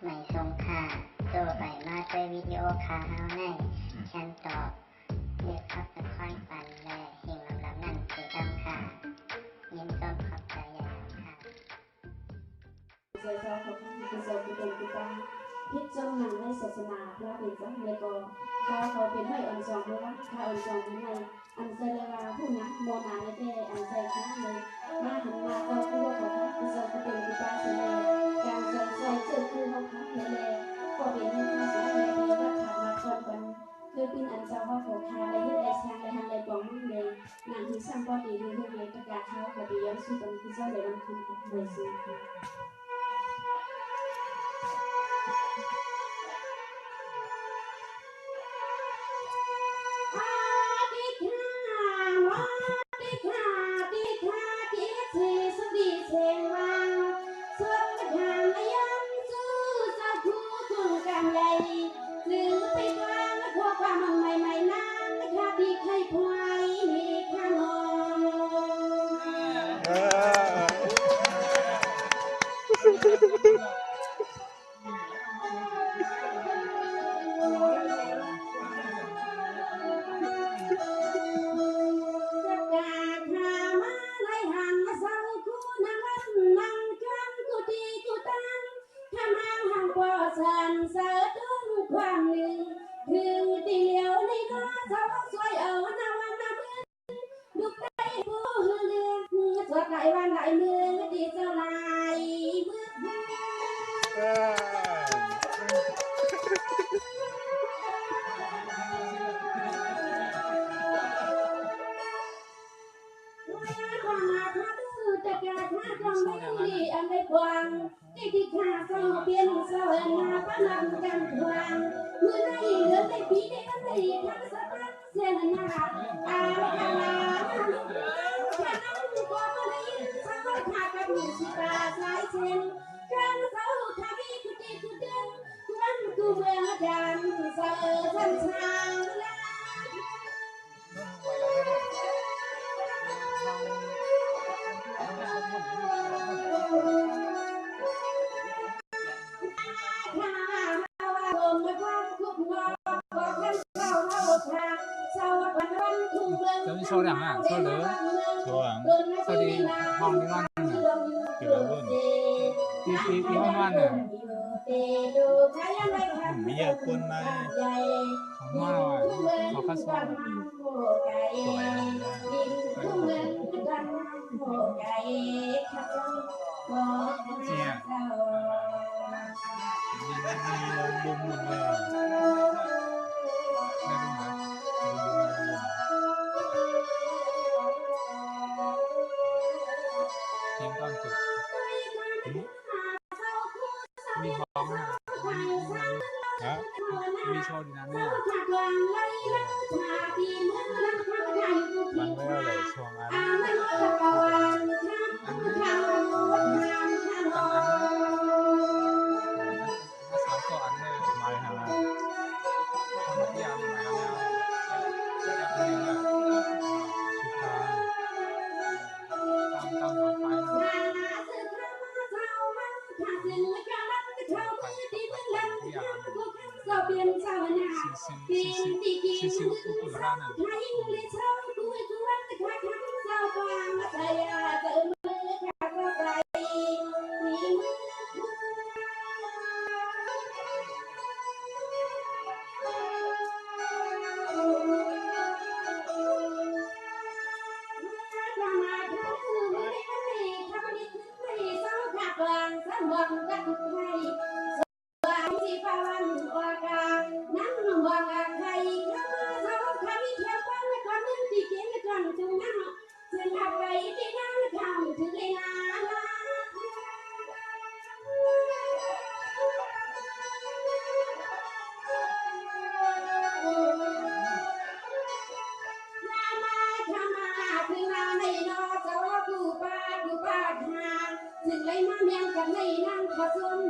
ไม่ทรงค่าตัวใบมาด้วยวิดีโอคาเฮาในฉันตอบเลือกขับตะค่อยปันและเฮงลำนั่นเสียดำค่ะยินต้นขอบใจใหญ่ค่ะใจเจ้าของผู้ทรงผู้เป็นผู้ตั้งพิจารณาในศาสนาพระเป็นสังเวกข้าเขาเป็นให้อันสองไม่ว่าข้าอันสองไม่ให้อันใจเลวาผู้นั้นโมนาในเดอันใจข้าเลยมาหันมาก็ผู้ว่าของผู้ทรงผู้เป็นผู้ตั้งเสน่ห์การใจใจเจ้าคือเขาพักในเลก็เป็นให้ข้าเสียในดีว่าขาดมาก่อนกันคือเป็นอันเจ้าว่าของข้าในที่ใดช่างในทางใดปองมั่งเลยนางที่สร้างก็ดีดูเรื่องเลยประกาศเขาขอดีย้อนสู่ตนที่เจ้าเลยวันคุณของเลยสู่โซดังอ่ะโซเหลือโซดีห้องนี้นอนกี่ละรุ่นที่ห้องนอนเนี่ยมียาคนมาของนอนอ่ะขอข้าวซอยสวยเจียมีลมบุ้มหมดเลยทิ้งก้อนสุดมีพร้อมนะมีโชว์ดีนะเนี่ยมันไม่อะไรช่วงอันสามต่ออันเลยไม่ฮะทำที่ยาวมาแล้วสุดท้ายตามหัวไฟซิอุกุรานั่นถึงเลยมาเมียงกันเลยนั่งม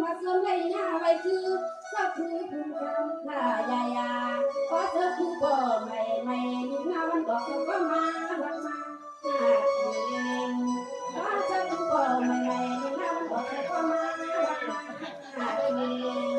าส่วนเลยหน้าไว้คือสักคือคุณคำท่ายาขอเธอคือบ่ไม่ดูหน้าวันบอกเขาก็มาวันมาหน้าเองขอเธอคือบ่ไม่ดูหน้าวันบอกเขาก็มาวันมาหน้าเอง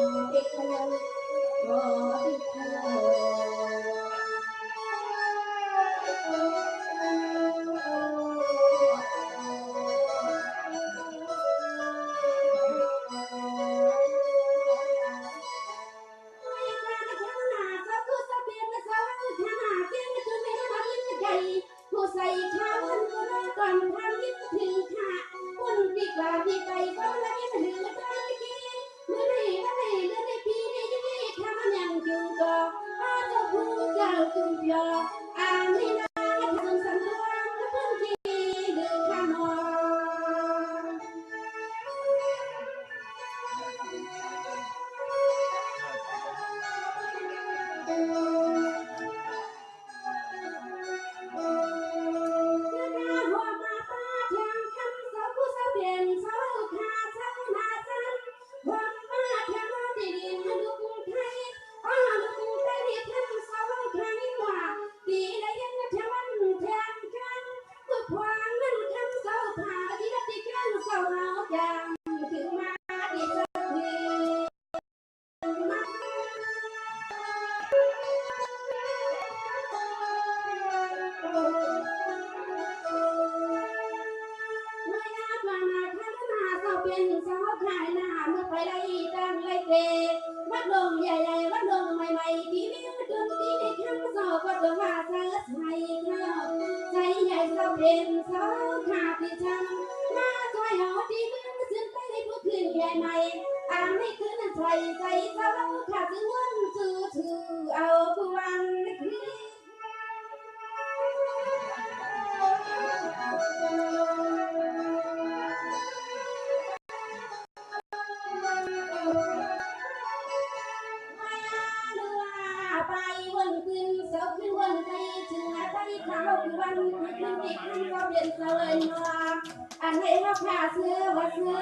สาวขายหน้าเมื่อไปได้จังไรเตะวัดลงใหญ่ๆวัดลงใหม่ๆที่วิ่งจนที่ในข้างสอบก็ต้องมาเสิร์ชให้ข้าวใจใหญ่เสาเป็นสาวขาดที่ช่างมาช่วยเอาที่มึงซึ่งไปได้ผู้คืนใหญ่ใหม่อ่านไม่คืนใจใจสาวขาดถึงวันถือเอาผู้วันคืนไปวันคืนเสาร์คืนวันใจถึงอาใจเขาคือวันคืนเด็กนั่งก็เรียนเสวยมาอันให้เขาขาเสื้อว่าเสื้อ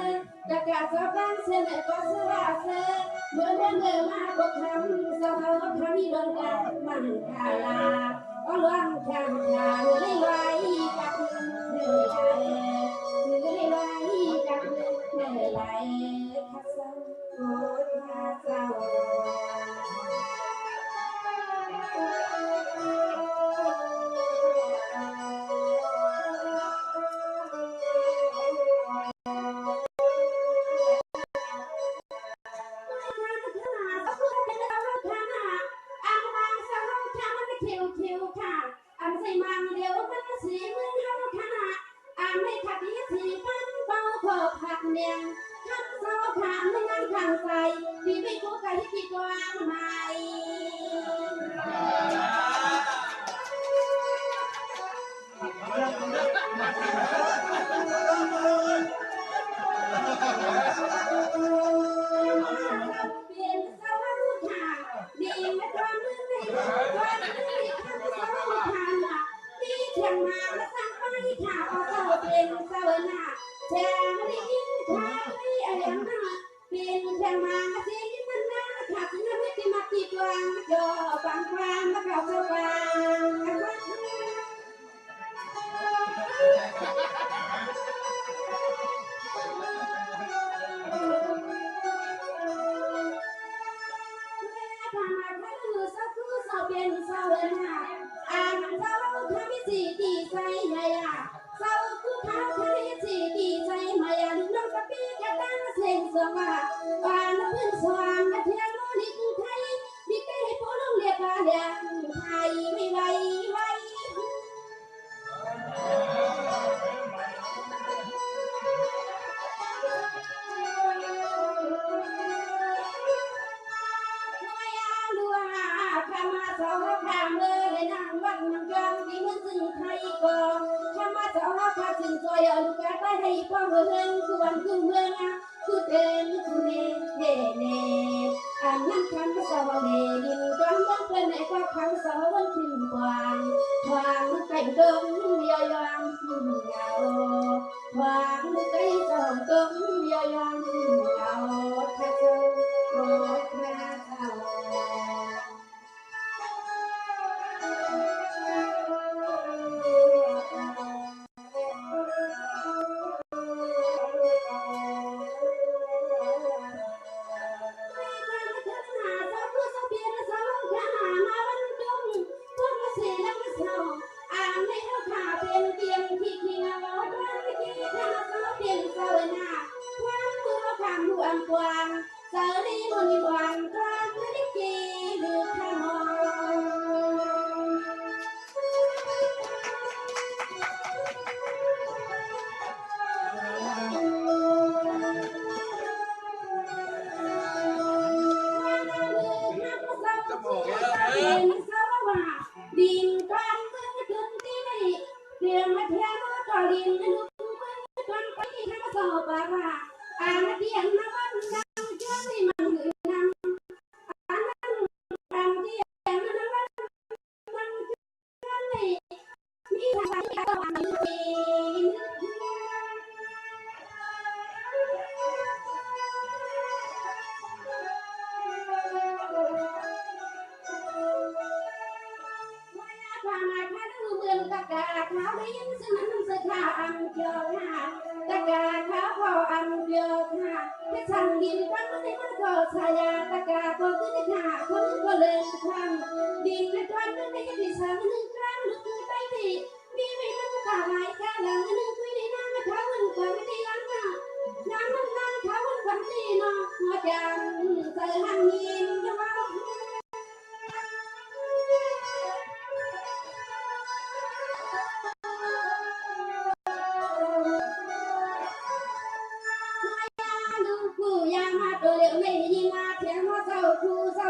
กะกะเสาบ้านเสื้อแม่ก็เสื้อว่าเสื้อเมื่อมาก็ทำเสาเขาทำมีดอนกันมันคาลาก็ล้างข้างทางเลยไว้กับเหนื่อยเลยไว้กับเหนื่อยข้าเศร้าโอ้ข้าเศร้า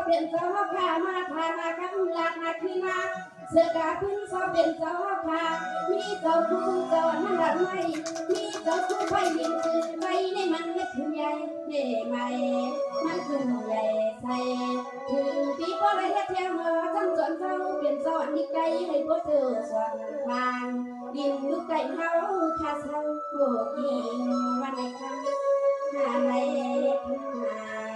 เป็นเจ้าข้ามาทานากันหลักนาคืนนาเสือกาพึ่งสอบเป็นเจ้าข้ามีเจ้าคู่เจ้านั่นละไม่มีเจ้าคู่ไปยิงคือไปในมันไม่ถึงใหญ่เย่ไม่มันถึงใหญ่ใส่ถึงปีก็เลยเฮ็ดแถวเงาจำจนเจ้าเป็นสอนนิกไก่ให้พวกเธอสอนทางดินลูกไก่เฮาข้าเศร้าโกกินวันในคำหาในหา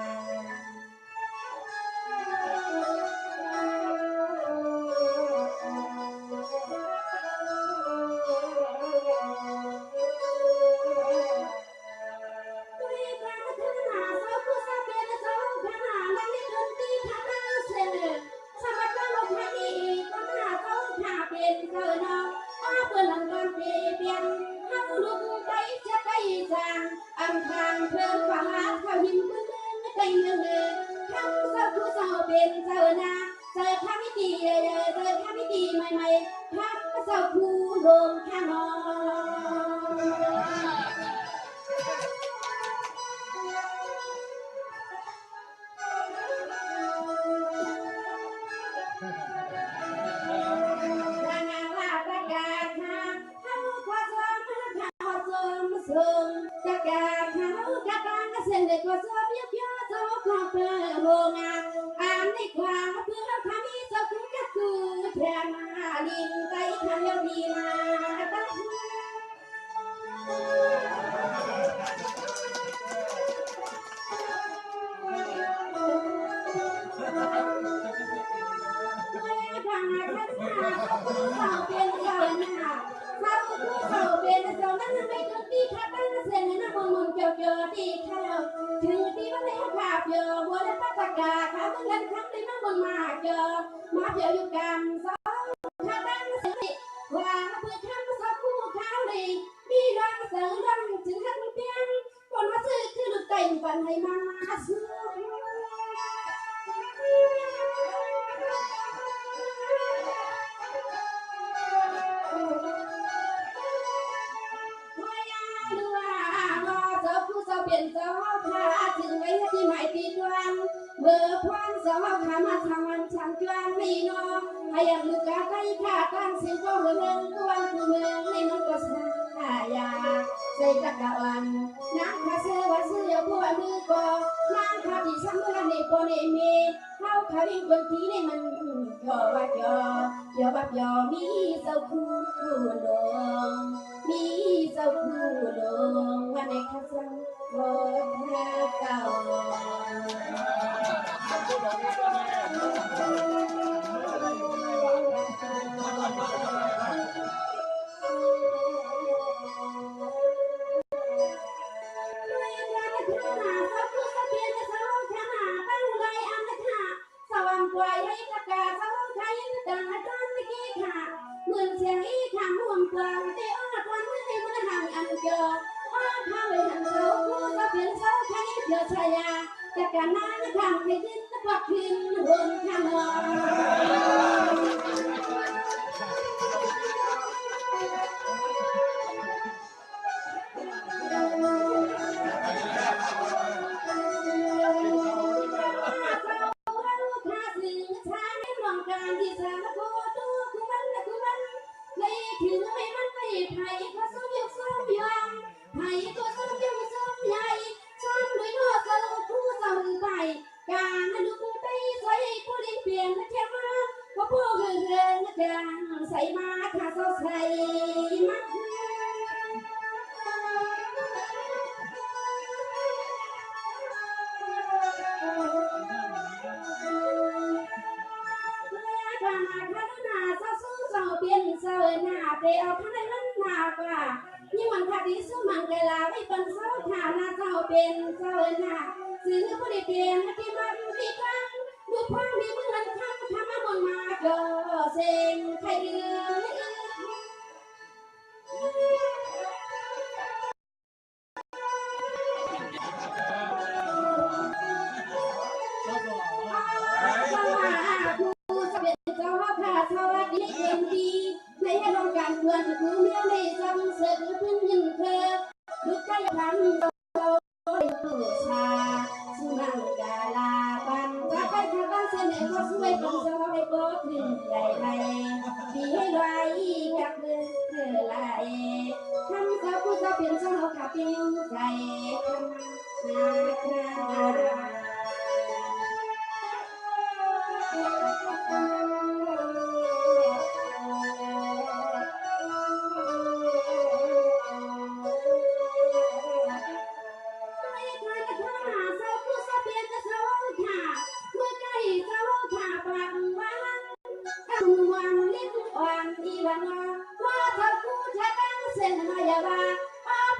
อันทางเพิ่มว่าเขาหินมือไกลเมืองทำเจ้าผู้เจ้าเป็นเจ้านาเจอข้าไม่ดีเจอข้าไม่ดีใหม่ๆทำเจ้าผู้ลงข้างนจากการเขาจากการเส้นเด็กว่าชอบยักยอเจ้าของเพื่อโฮงอ่านในความเพื่อทำให้เจ้าคุณก็คือแทนมาลินใจทำยอดีมาตั้งเป็นเจ้าหน้าเขาผู้เขาเป็นเจ้านั้นไม่ถึงที่ข้าตั้งเส้นนะมองเกี่ยวเกี่ยวที่ข้าถึงที่วันนี้ข้าเกี่ยวบัวและปัตกาข้าเมื่อเงินครั้งที่มันบนมาเกี่ยวมาเกี่ยวอยู่กันสองข้าตั้งเส้นว่าเพื่อทำสองคู่ข้าวเลยมีรังเสริมรังถึงขั้นเพียงคนมาซื้อคือลูกไก่ฝันให้มาซื้อเป็นเจ้าข้าถึงไว้ที่หมายตีดวงเบอร์พรเจ้าข้ามาทำวันฉันจวนไม่น้องให้ยังลูกกาใกล้ข้าตั้งสิ่งก็เมืองตัวคือเมืองในน้องก็สายาใส่ตะกะวันนางข้าเสือว่าเสือพวกมือก็นางข้าที่ซ้ำเมื่อในปนเมเข้าข้าวิ่งคนที่ในมันยอว่ายอยอบับยอมีเจ้าคู่ลงมีเจ้าคู่ลงวันในข้าซ้ำโอ้เธอเก่าไว้ให้ตะกาเจ้าไทยดังอาจารย์เมื่อกี้ค่ะเหมือนเสียงอีข้างห่วงกลางเตะอ้อตอนเมื่อห่างอันเจออ้อข้าวหันเจ้าคู่จะเปลี่ยนเจ้าไทยเจอชายาตะกาหน้าทางให้ดินตะกวักขึ้นบนข้างหลัที่สามโคตัวคือมันในถึงไม่มันไม่ไผ่ก็ส้มยกส้มยองไผ่ก็ส้มยกส้มใหญ่ส้มด้วยนอสลงคู่ส้มใบการดูกูไปใส่ผู้ลิ้นเปลี่ยนแค่มาก็พวกเรื่องกันใส่มาถ้าเขาใส่มาเปลี่ยนเสื้อหน้าเตะเอาข้างในมันหนักว่ายิ่งวันคดีสู้มันเวลาไม่เป็นเสื้อผ้าหน้าเจ้าเป็นเสื้อหน้าซื้อผู้ได้เปลี่ยนที่มันดีครั้งดูความดีเหมือนคำทำมาบนมาก็เซ็งใครเดือในให้ลงการเพื่อนคือเมื่อไม่จำเสร็จพึ่งยินเธอลุกใจพันโตยผู้ชาสุนังกาลาปันจะไปทะ để có xuôi con cho hay có thuyền dài này vì hay loài gặp trở lại thăm sao cô sao biển cho nó cả pin dài Hoàng liên hoàng đi vào hoa thơ cu cha đang sen mà ya ba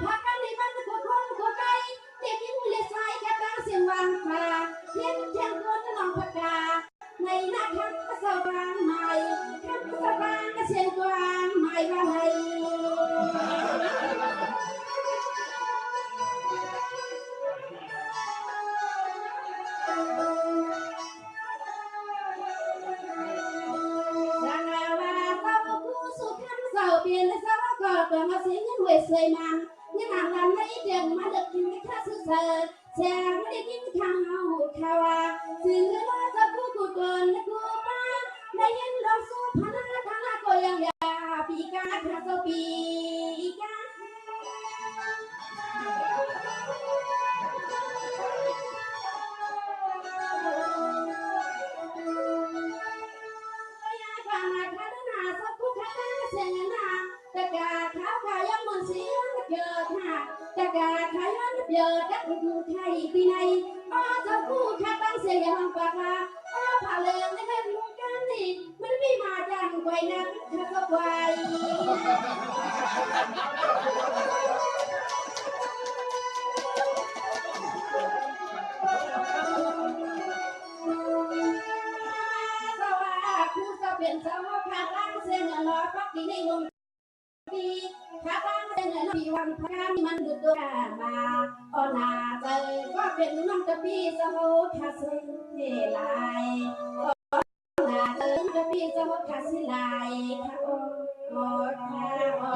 ผักกันในบ้านก็คนก็ไก่เด็กยิ่งเล็กชายก็ตั้งเสียงวางฟ้าเทียนเทียนคนน้องผักกาในหน้าคันก็สว่างใหม่คันก็สว่างก็เสียงกวางใหม่ว่าไงเปลี่ยนแล้วก็ก็มาเสียเงินเวสวยมันยังอ่านลันไม่เดินมาเด็กกินไม่ค่าซื้อเสิร์ฟแชร์ไม่ได้กินข้าวข้าวซื้อเงินว่าจะกูกูเกินและกูป้าได้ยินเราสู้พนักงานก็ยังอยากปีกาข้าจะปีกาตะกาขาวขายมันเสียงเยอะค่ะตะกาขายมันเยอะดักดูไทยปีไหนอ้อเจ้าคู่ข้าตั้งเสียงปากค่ะอ้อผ่าเลืองในเป็นมุกกันนี่มันไม่มาจังไว้นักข้าก็ไว้สวัสดีคู่จะเป็นสาวข้าตั้งเสียงล้อปักดีในลงปีข้าตั้งเสียงปีวันพระมันดุตัวมาอ่อนนาใจก็เป็นน้องกะปีสาวข้าสิลายอ่อนนาใจกะปีสาวข้าสิลายข้าอ่อนข้าอ่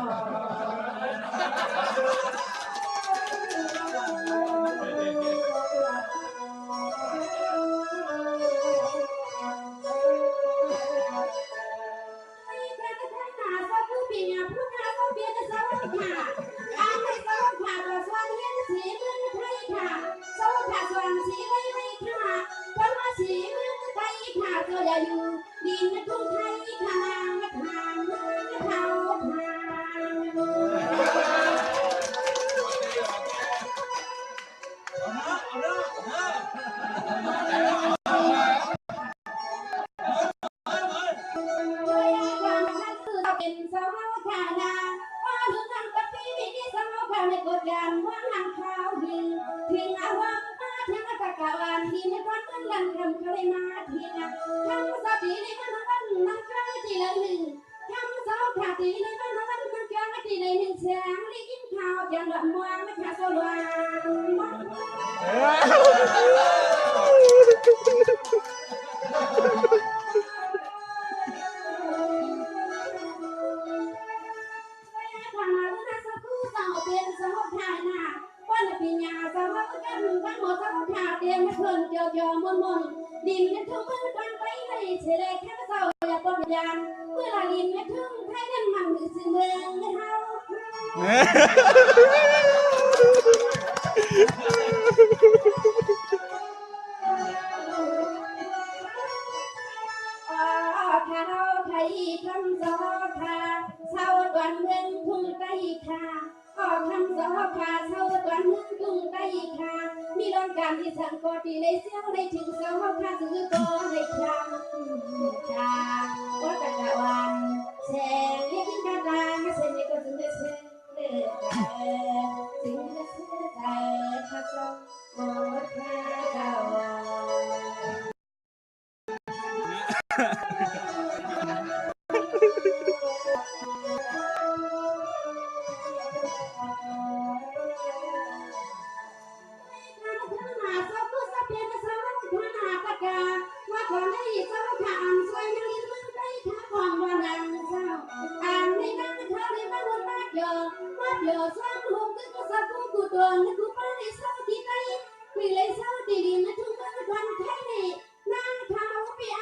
อย่าอยู่ดินทุ่งไทยทางมาทางเขาเป็นสาวขานาว่าถึงทางกับพี่มีสาวขาในกดยันว่าทางเขาดึงถึงอาวังมาถึงตะกะวันดินในก้อนมันลันคำเขาเลยมาถึงทำสติในบ้านวันนั่งกลางทีละหนึ่งทำสาวขาตีในบ้านวันนั่งกลางทีละหนึ่งแสงได้กินข้าวจังหวะมัวไม่ขาดสว่างเป็นสาวขาหน้าวันปีญาสาวกันทั้งหมดสาวขาเตรียมมาเพิ่นเจียวเจียวมนดินกันทุ่งมันกันไปให้เฉลยแค่สาวอย่าต้นยานเมื่อละดินกันทุ่งไทยกันมันคือสิ่งเมืองเฮาข้าเราไทยคำสอขาสาวก่อนเมืองทุ่งไทยขาก็ทำสอขาเศร้าตอนนึงตุ้งไตขามีรองการที่สังกอดีในเสี้ยวในถึงสอขาถือก็ในคราชาวัตกะวันแสงเลี้ยงกาตาเส้นนี้ก็ถึงได้เส้นเลือดถึงได้เส้นใจข้าเจ้าโอ้ข้าเจ้าว่าก่อนได้สาวขาอ่านสวยนังลิ้นมันได้ขาของว่านังเศร้าอ่านในนังเขาในบ้านวันมากเยอะสร้างหงก็สาวกูตัวนึกกูป้าในสาวที่ใจคุยเลยสาวที่ดินนะทุ่งมันวันไทยนี่นางเขาไป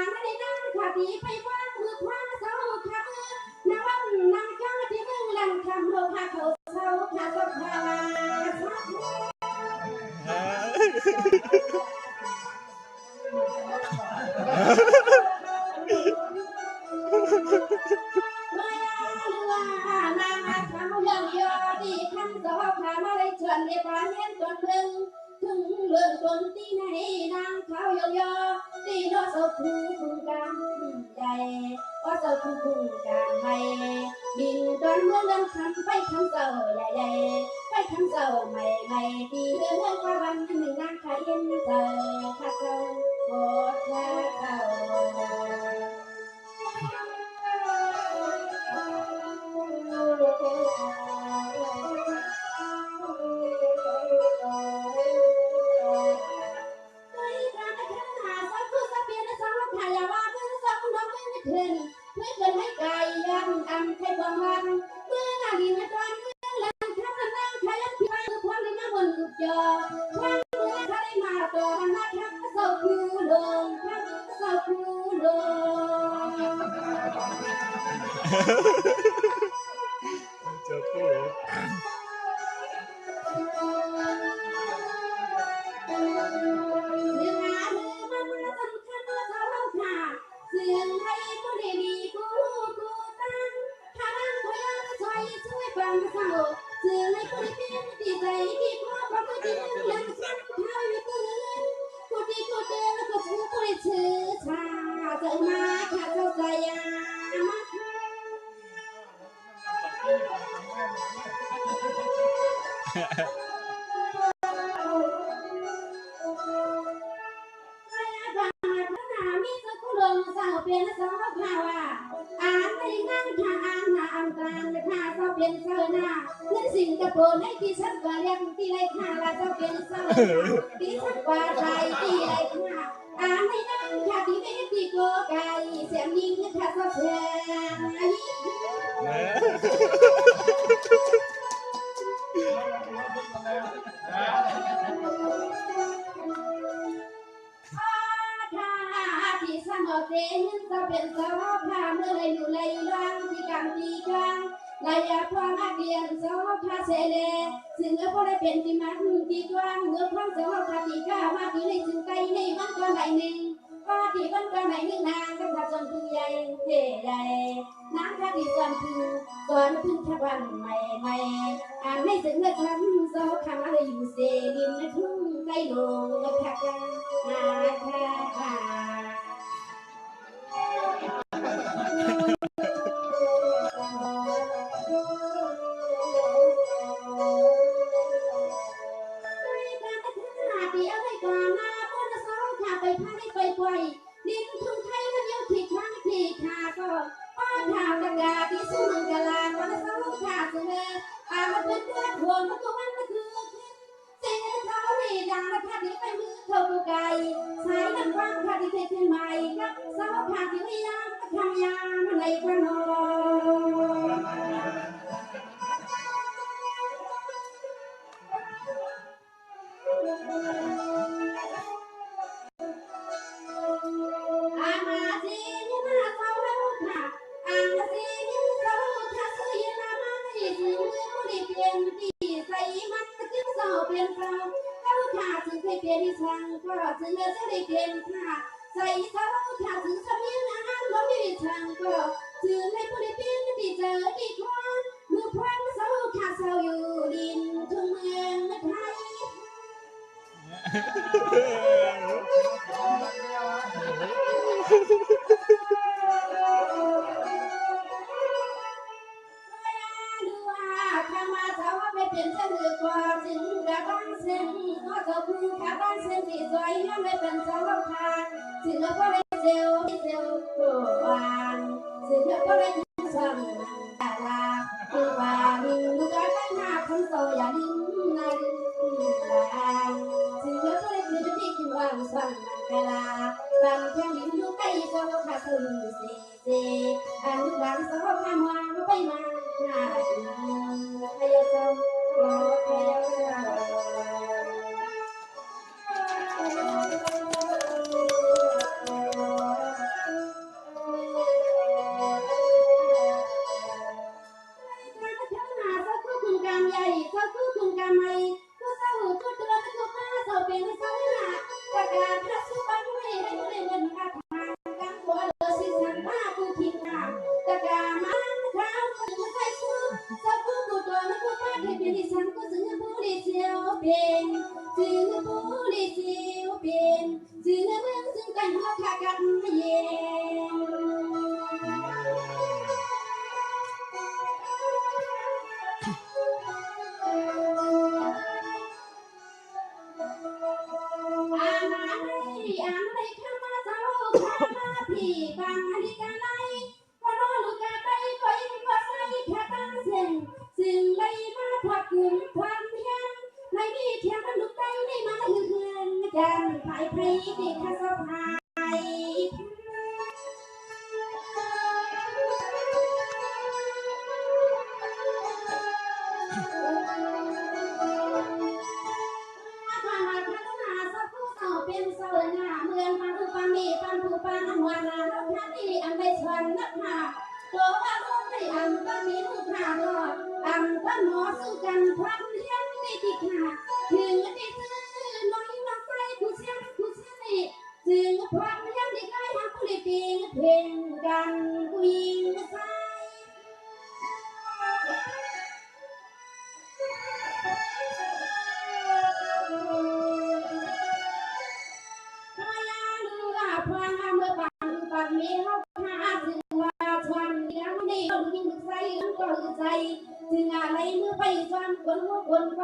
ไม่ได้นั่งค่ะตีไปว่างมือคว้า มายาเรือนางอาขาวเรื่องยอดีขันสอบขามาได้ชวนเรียกว่าเห็นตนเพิ่งถึงเรื่องตนที่ไหนนางขาวยอตีนอสผู้คุมการใหญ่ว่าสผู้คุมการไม่บินตอนเมื่อเรื่องคำไปคำเจ้าใหญ่ไปคำเจ้าไม่ตีเรื่องว่าวันหนึ่งนางขายเย็นเจ้าข้าเจ้าโคตรเจ้าเพื่อนให้ไกลยังอันใครความวันเมื่อนาลีมาตอนเมื่อหลังข้ามนั่งใครยันที่ไปคือความที่มาบนกุจอความเมื่อใครมาต่อมาทักเศร้าคูลงทักเศร้าคูลงจะพูดเรื่องงานมันสำคัญว่าเราค่ะเสื่อมให้ก็ได้ดีกูตั้งทางก็ยังช่วยฟังเขาเสื่อมให้ก็ได้เป็นดีใจดีพอเพราะก็ดีหลังสักเท่าอยู่ตื่นกูดีกูเดินแล้วก็ชื่อก็ได้ชื่อชาเจอมาค่ะเจ้าใจยามาสาวเป็นสาวข่าวอ่านในงานทางอ่านหาอ่านกลางเลยค่ะสาวเป็นสาวหน้าเพื่อนสิงคโปร์ให้ที่ฉันก็เรียกที่ไรค่ะละสาวเป็นสาวที่ฉันว่าใจที่ไรค่ะอ่านในนั้นค่ะที่ไม่ที่โกไก่เสียงยิงค่ะสาวเสียที่สมอเจนจะเป็นสาวผ้าเมื่อไรอยู่ไรล่างที่กลางที่กลางระยะความอาเดียนสาวผ้าเสเลซึ่งเมื่อพอได้เป็นที่มันที่กลางเมื่อพร้อมสาวผ้าที่ก้ามาที่ในจึงไกลในวันก่อนไหนหนึ่งว่าที่วันก่อนไหนหนึ่งนางก็ทับจนพึ่งใหญ่เท่ใหญ่นางข้าที่ส่วนพึ่งส่วนพึ่งทับวันใหม่อ่านให้ถึงเมื่อทำสาวข้ามาเลยอยู่เสดินในทุ่งไกลลงก็ทักกันค่ะไปพายไปไกวดินทุ่งไทยมันยังที่ข้างที่ขาก็ป้าขากระดาที่สู้มันกะลาวันเสาร์ขาเสนอมันเป็นเพื่อนหัวมันก็มันก็คือเสียงเขาไม่ดังราคาที่ไปมือเท่าไก่สายกันว่างค่ะที่เทขึ้นใหม่กับเสาขาที่ไม่ยามทำยามันในกระนองเป็นเขาเขาขาดถึงเคยเปลี่ยนที่ช่างก็ถึงเมื่อจะได้เปลี่ยนค่ะใส่เขาขาดถึงสมีอาหารบ่มีช่างก็ถึงให้ผู้ได้เปลี่ยนที่เจอที่ควันมือพวันเสาขาดเสาอยู่ดินทุ่งเมืองไทยเป็นเส้นหรือกว่าถึงกระบ้านเส้นก็จะพึ่งกระบ้านเส้นที่สวยยังไม่เป็นสาวพานถึงแล้วก็ได้เซลโกบานถึงแล้วก็ได้ถึงสั่งตาลาคือว่าดึงดูการได้หน้าคำโซอย่าดึงในดึงลาถึงแล้วก็ได้ถึงที่คือว่าสั่งกะลาบางแค่ลิ้นดูใกล้สาวขาสึงเซอันบางสาวขามวางไปมาหน้าดึงพยาสมโอ้พยาสมใหญ่เขาคือคุณกำไมก็เศร้าก็เตือนก็มาเศร้าเป็นเศร้าหน้าประกาศพระสุบันไม่ให้ผู้ใดเงินกระทำการหัวเลือสิสันมาผู้ทิ้งหน้าแต่ ถึงความเพียรในนี้เทียมกันลุกใจในมาเฮือนกันภายไทยที่ข้าสะพายเป็นเสาหน้าเมืองปันอุปมีปันผู้ปานหัวนาท่านที่อันได้ชวนนักหาตัวว่าลูกได้อันก็มีลูกหาดอกอันก็หมอสู้กันความเลี้ยงได้ติดหาถึงได้ซื้อน้อยมาใส่ผู้เชี่ยวนี่ถึงความเลี้ยงได้ใกล้หาผู้ได้ปีนเพ่งกันวิ่งใส่ปันมีเขาหาถึงว่าชวนเลี้ยงนี่ต้องยิ่งใส่ก็ใจถึงอะไรเมื่อไปชวนคนหัวคนไฟ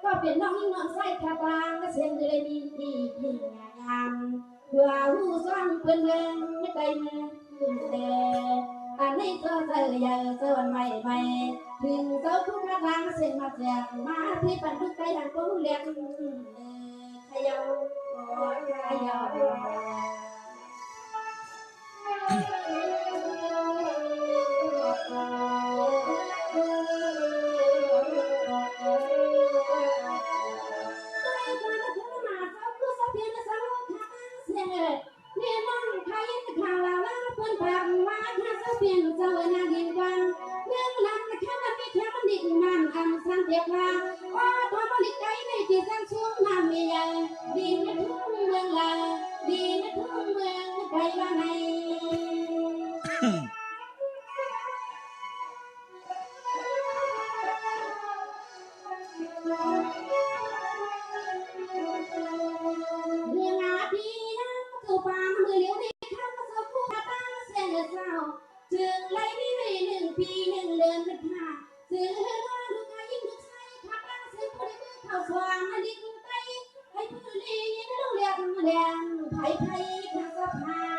ก็เป็นน้องยิ่งน้องใส่ขาบางเสียงเลยดีที่ยิ่งงามเพื่อหูซ้อนเพื่อนเงินไม่ใจมือแต่อันนี้ก็เจอเยอะเจอใหม่ถึงเจ้าทุกข์ทางเส้นมาแจกมาที่ปันทุกใจดังก็เรียกขยาวขยาวเนี่ยน้องใครข่าวเราแล้วเพิ่นพามาถ้าเจ้าเปลี่ยนเจ้านาดินกันเรื่องนั้นแค่มันไม่แค่มันดินมันอันสันเดียกว่าว่าทำอะไรใจในที่สันช่วงน้ำมีใหญ่ดินไม่ทุ่งเมืองละดินไม่ทุ่งเมืองไกลละในเรื่องอาดีนะตัวปางมือเลี้ยวนี่ข้ามาสกุลตั้งเส้นเศร้าจึงไล่นี่ใน1 ปี1 เดือนค่ะจึงให้ว่าลูกชายยิ่งลูกชายข้าตั้งเส้นคนที่เข้าสว่างดิ้งใจให้ผู้ลีนลูกเลี้ยงแดงไผ่ข้าสะพา